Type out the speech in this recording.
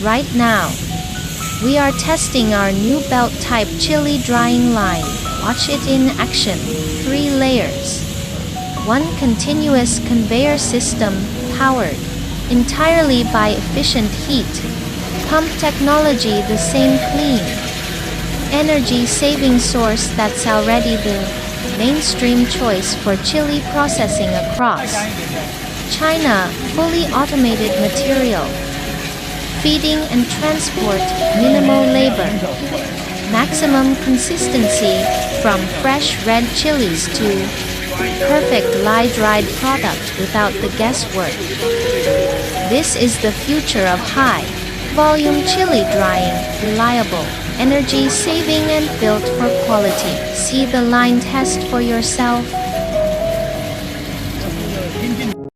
right now. We are testing our new belt-type chili drying line. Watch it in action. 3 layers. 1 continuous conveyor system, powered entirely by efficient heat pump technology. The same clean energy-saving source that's already the mainstream choice for chili processing across China. Fully automated material feeding and transport, minimal labor, maximum consistency, from fresh red chilies to perfect lye-dried product without the guesswork. This is the future of high-volume chili drying, reliable, energy-saving and built for quality. See the line test for yourself.